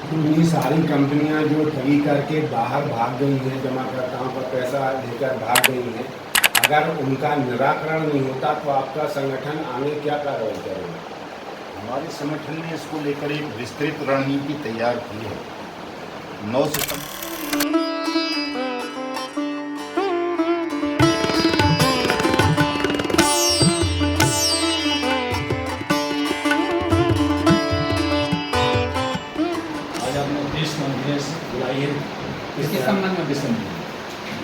इतनी सारी कंपनियां जो ठगी करके बाहर भाग गई हैं, जमाकर्ताओं का पैसा लेकर भाग गई हैं, अगर उनका निराकरण नहीं होता तो आपका संगठन आगे क्या कार्रवाई करेगा? हमारे संगठन ने इसको लेकर एक विस्तृत रणनीति तैयार की है। 9 सितंबर आज आपने प्रेस कॉन्फ्रेंस बुलाई है, इसके संबंध में विषय में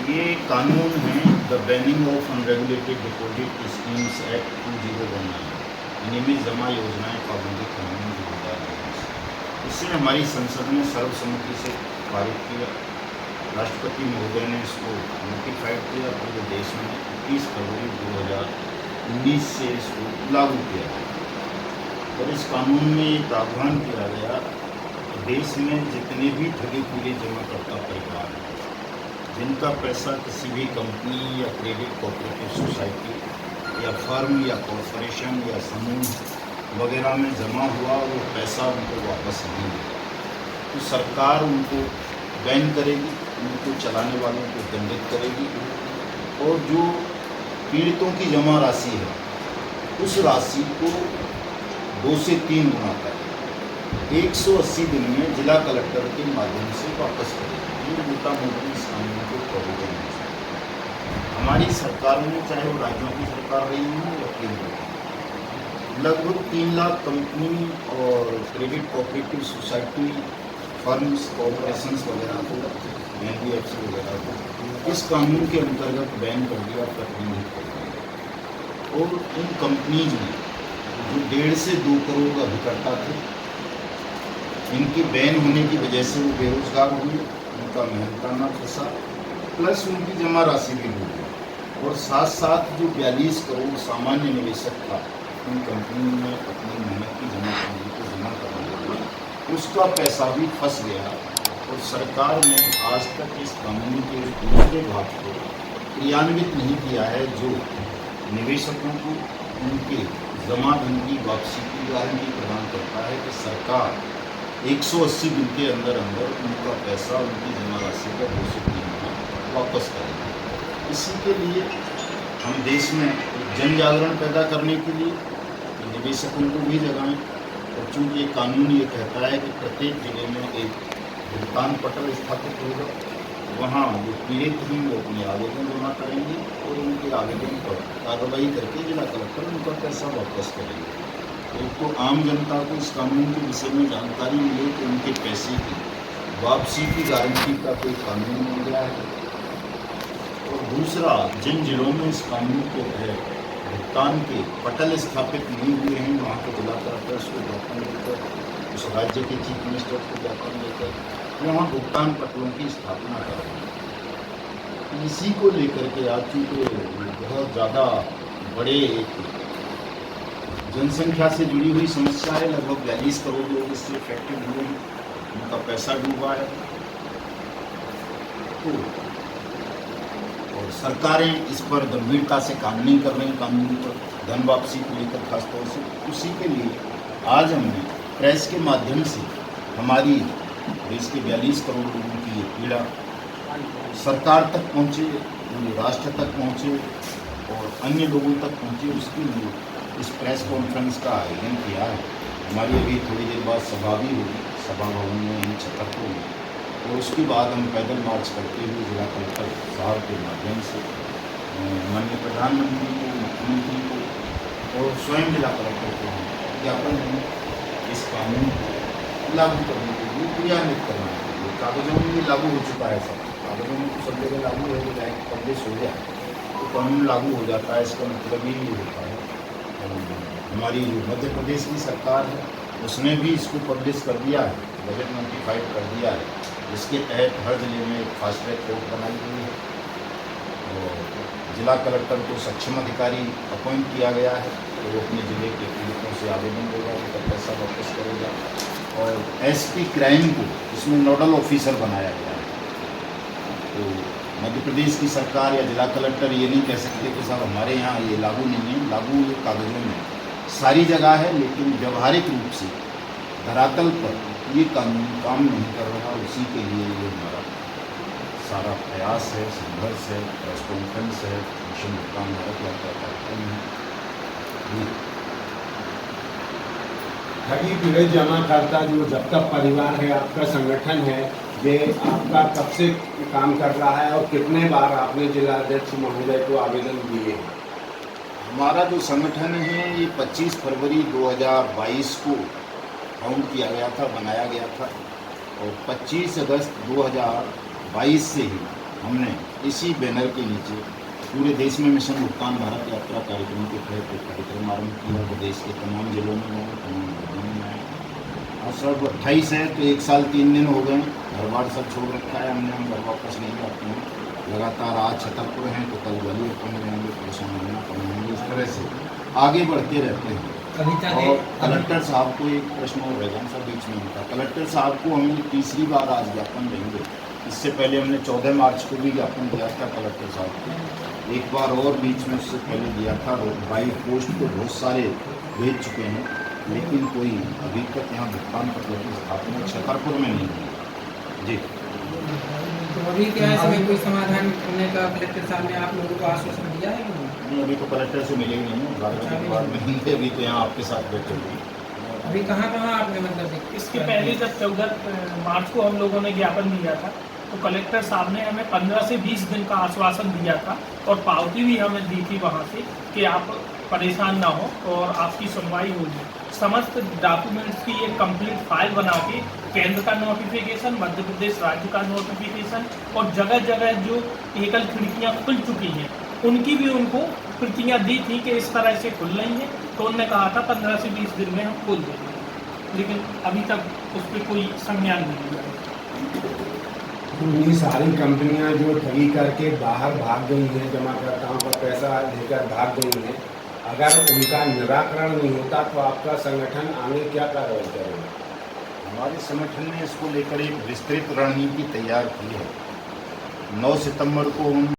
ये कानून है the banning of unregulated deposit schemes act 2019, नियमित जमा योजनाएं पाबंदी कानून 2019। इसे हमारी संसद ने सर्वसम्मति से पारित किया। राष्ट्रपति महोदय ने इसको नोटिफाइड किया। पूरे देश में 30 फरवरी 2019 से इसको लागू किया गया। और इस कानून में ये प्रावधान किया गया कि देश में जितने भी ठगे पूरे जमाकर्ता परिवार हैं, जिनका पैसा किसी भी कंपनी या क्रेडिट कोऑपरेटिव सोसाइटी या फर्म या कॉरपोरेशन या समूह वगैरह में जमा हुआ, वो पैसा उनको वापस नहीं मिलेगा तो सरकार उनको बैन करेगी, उनको चलाने वालों को दंडित करेगी। और जो पीड़ितों की जमा राशि है, उस राशि को 2 से 3 गुना तक 180 दिन में जिला कलेक्टर के माध्यम से वापस करेगी। ये मोटा मोटी इस कानून को प्रोविजन है। हमारी सरकार में, चाहे वो राज्यों की सरकार रही हो या केंद्र की, लगभग 3 लाख कंपनी और credit cooperative society, firms, corporations वगैरह को, NBFC वगैरह को इस कानून के अंतर्गत बैन कर दिया, प्रतिबंधित कर दिया। और उन कंपनीज में जो 1.5 से 2 करोड़ का अभिकर्ता थे, इनके बैन होने की वजह से वो बेरोजगार हुए, उनका मेहनताना फंसा, प्लस उनकी जमा राशि भी डूब गई। और साथ साथ जो 42 करोड़ सामान्य निवेशक था उन कंपनियों में अपनी मेहनत की जमा करने के लिए, उसका पैसा भी फंस गया। और सरकार ने आज तक इस कानून के दूसरे भाग को क्रियान्वित नहीं किया है, जो निवेशकों को उनके जमा धन की वापसी की गारंटी प्रदान करता है कि सरकार 180 दिन के अंदर अंदर उनका पैसा, उनकी जमा राशि का 2 से 3 गुना वापस करेंगे। इसी के लिए हम देश में जन जागरण पैदा करने के लिए निवेशकों को भी जगाएं। और चूँकि ये कानून ये कहता है कि प्रत्येक जिले में एक भुगतान पटल स्थापित होगा, वहाँ जो पीड़ित हैं वो अपने आवेदन जमा करेंगे और उनके आवेदन पर कार्रवाई करके जिला कलेक्टर उनका पैसा वापस करेंगे। तो आम जनता को इस कानून के विषय में जानकारी मिले कि उनके पैसे की वापसी की गारंटी का कोई कानून मिल गया है। और दूसरा, जिन जिलों में इस कानून के तहत भुगतान के पटल स्थापित नहीं हुए हैं, वहाँ के जिला कलेक्टर्स को ज्ञापन देकर, उस राज्य के चीफ मिनिस्टर को ज्ञापन देकर वहाँ भुगतान पटलों की स्थापना करेंगे। इसी को लेकर के आज चूँकि बहुत ज़्यादा बड़े एक जनसंख्या से जुड़ी हुई समस्या है, लगभग 42 करोड़ लोग इससे इफेक्टेड हुए हैं, उनका पैसा डूबा है। तो और सरकारें इस पर गंभीरता से काम नहीं कर रही, कानून पर धन वापसी को लेकर खासतौर से। उसी के लिए आज हमने प्रेस के माध्यम से हमारी देश के 42 करोड़ लोगों की ये पीड़ा सरकार तक पहुँचे, पूरे राष्ट्र तक पहुँचे और अन्य लोगों तक पहुँचे, उसके लिए इस प्रेस कॉन्फ्रेंस का आयोजन किया है। हमारी अभी थोड़ी देर बाद सभा भी होगी, सभा भवन में यहीं छतरपुर में, और उसके बाद हम पैदल मार्च करते हुए जिला कलेक्टर साहब के माध्यम से माननीय प्रधानमंत्री को, मुख्यमंत्री को और स्वयं जिला कलेक्टर को हम ज्ञापन देंगे इस कानून को लागू करने के लिए, क्रियान्वित करने के लिए। कागजों में भी लागू हो चुका है, सब कागजों में तो सब जगह लागू है, चाहे पब्लिश हो गया तो कानून लागू हो जाता है। इसका मतलब ही नहीं होता है। हमारी जो मध्य प्रदेश की सरकार है उसने भी इसको पब्लिश कर दिया है, बजट नोटिफाइड कर दिया है, जिसके तहत हर जिले में एक फास्ट ट्रैक कोर्ट बनाई गई है और जिला कलेक्टर को सक्षम अधिकारी अपॉइंट किया गया है। तो वो अपने ज़िले के पीड़ितों से आवेदन देगा, उनका पैसा वापस करेगा। और SP क्राइम को इसमें नोडल ऑफिसर बनाया गया है। तो मध्य प्रदेश की सरकार या जिला कलेक्टर ये नहीं कह सकते कि साहब हमारे यहाँ ये लागू नहीं है। लागू ये कागजों में सारी जगह है, लेकिन व्यवहारिक रूप से धरातल पर ये कानून काम नहीं कर रहा, उसी के लिए ये हमारा सारा प्रयास है, संघर्ष है, प्रेस कॉन्फ्रेंस है, मिशन भुगतान भारत यात्रा कार्यक्रम है। ठगी पीड़ित जमाकर्ता जो जब तक परिवार है, आपका संगठन है, ये आपका कब से काम कर रहा है और कितने बार आपने जिला अध्यक्ष महोदय को आवेदन दिए हैं? हमारा जो संगठन है ये 25 फरवरी 2022 को फाउंड किया गया था, बनाया गया था और 25 अगस्त 2022 से ही हमने इसी बैनर के नीचे पूरे देश में मिशन भुगतान भारत यात्रा कार्यक्रम के तहत एक कार्यक्रम आरम्भ किया। तो देश के तमाम जिलों में गए, तमाम राज्यों में आए। और सब 28 है तो 1 साल 3 दिन हो गए, घर बार सब छोड़ रखा है हमने, हम घर वापस नहीं जाते हैं। लगातार आज छतरपुर हैं तो कल ग्वालियर पहुँच जाएंगे, परसों महीना पहुँच जाएंगे, इस तरह से आगे बढ़ते रहते हैं। और कलेक्टर साहब को एक प्रश्न और रहेगा सर बीच में उनका। कलेक्टर साहब को हम तीसरी बार आज ज्ञापन देंगे। इससे पहले हमने 14 मार्च को भी ज्ञापन दिया था कलेक्टर साहब को, एक बार और बीच में उससे पहले दिया था। बाई पोस्ट तो बहुत सारे भेज चुके हैं, लेकिन कोई अभी तक यहाँ भुगतान पत्र की स्थापना छतरपुर में नहीं हुई। जी तो अभी क्या है, इसमें कोई समाधान करने का कलेक्टर साहब ने आप लोगों को आश्वासन दिया है कि नहीं? अभी तो कलेक्टर से मिले ही नहीं है, 12 के बाद मिलेंगे। अभी तो यहाँ आपके साथ बैठे हुए। अभी कहाँ आपने मतलब इसके पहले जब 14 मार्च को हम लोगों ने ज्ञापन दिया था तो कलेक्टर साहब ने हमें 15 से 20 दिन का आश्वासन दिया था और पावती भी हमें दी थी वहाँ से कि आप परेशान ना हो और आपकी सुनवाई होगी। समस्त डॉक्यूमेंट्स की एक कंप्लीट फाइल बना के केंद्र का नोटिफिकेशन, मध्य प्रदेश राज्य का नोटिफिकेशन और जगह जगह जो एकल खिड़कियाँ खुल चुकी हैं उनकी भी उनको प्रतियाँ दी थी कि इस तरह से खुल रही हैं। तो उन्होंने कहा था 15 से 20 दिन में हम खोल देंगे, लेकिन अभी तक उस पर कोई संज्ञान नहीं लिया। ये सारी कंपनियां जो ठगी करके बाहर भाग गई हैं, जमाकर्ताओं का पैसा लेकर भाग गई हैं, अगर उनका निराकरण नहीं होता तो आपका संगठन आगे क्या कार्रवाई करेगा? हमारे संगठन ने इसको लेकर एक विस्तृत रणनीति तैयार की है। 9 सितंबर को हम